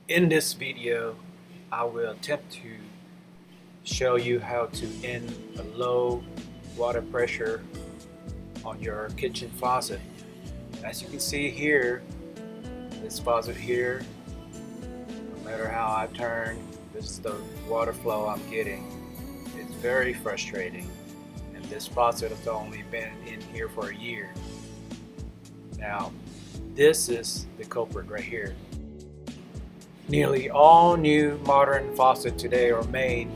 In this video, I will attempt to show you how to end a low water pressure on your kitchen faucet. As you can see here, this faucet here, no matter how I turn, this is the water flow I'm getting. It's very frustrating, and this faucet has only been in here for a year. Now, this is the culprit right here. Nearly all new modern faucets today are made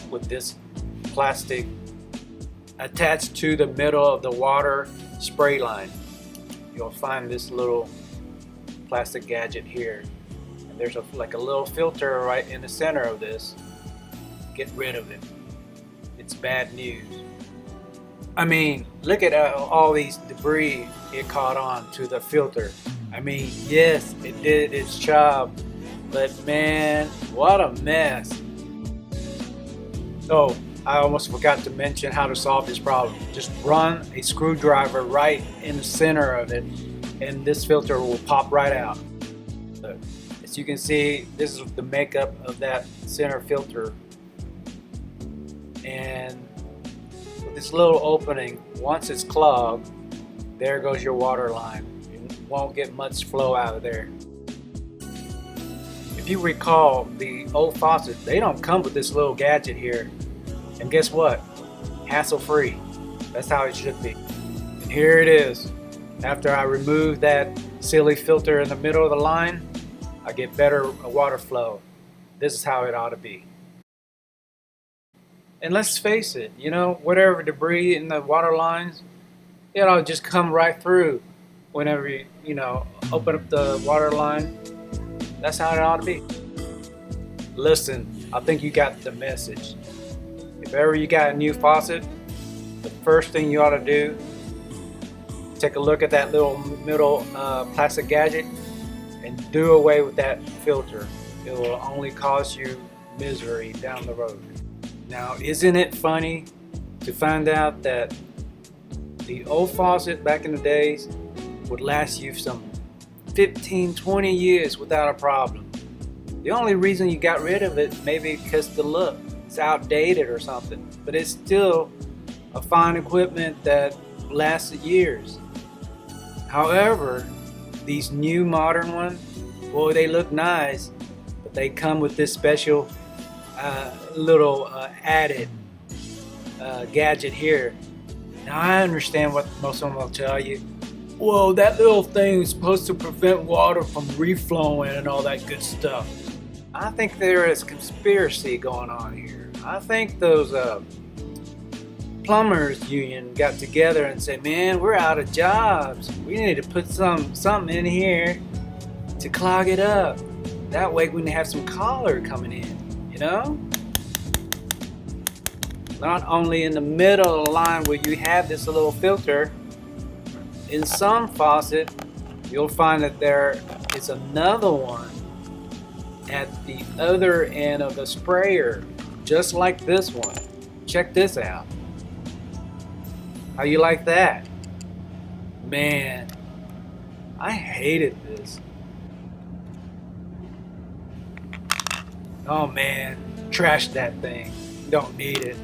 with this plastic attached to the middle of the water spray line. You'll find this little plastic gadget here, and there's like a little filter right in the center of this. Get rid of it. It's bad news. I mean, look at all these debris it caught on to the filter. I mean, yes, it did its job, but man, what a mess. Oh, I almost forgot to mention how to solve this problem. Just run a screwdriver right in the center of it, and this filter will pop right out. So, as you can see, this is the makeup of that center filter. And with this little opening, once it's clogged, there goes your water line. You won't get much flow out of there. If you recall, the old faucets, they don't come with this little gadget here. And guess what? Hassle-free. That's how it should be. And here it is. After I remove that silly filter in the middle of the line, I get better water flow. This is how it ought to be. And let's face it, whatever debris in the water lines, it'll just come right through whenever you open up the water line. That's how it ought to be. Listen, I think you got the message. If ever you got a new faucet, the first thing you ought to do, take a look at that little middle plastic gadget and do away with that filter. It will only cause you misery down the road. Now, isn't it funny to find out that the old faucet back in the days would last you some 15, 20 years without a problem. The only reason you got rid of it maybe because the look. It's outdated or something, but it's still a fine equipment that lasts years. However, these new modern ones, boy, they look nice, but they come with this special little added gadget here. Now I understand what most of them will tell you. Whoa, that little thing is supposed to prevent water from reflowing and all that good stuff. I think there is conspiracy going on here. I think those plumbers union got together and said, man, we're out of jobs. We need to put something in here to clog it up. That way we can have some color coming in, Not only in the middle of the line where you have this little filter, in some faucet, you'll find that there is another one at the other end of the sprayer, just like this one. Check this out. How you like that? Man, I hated this. Oh man, trash that thing. You don't need it.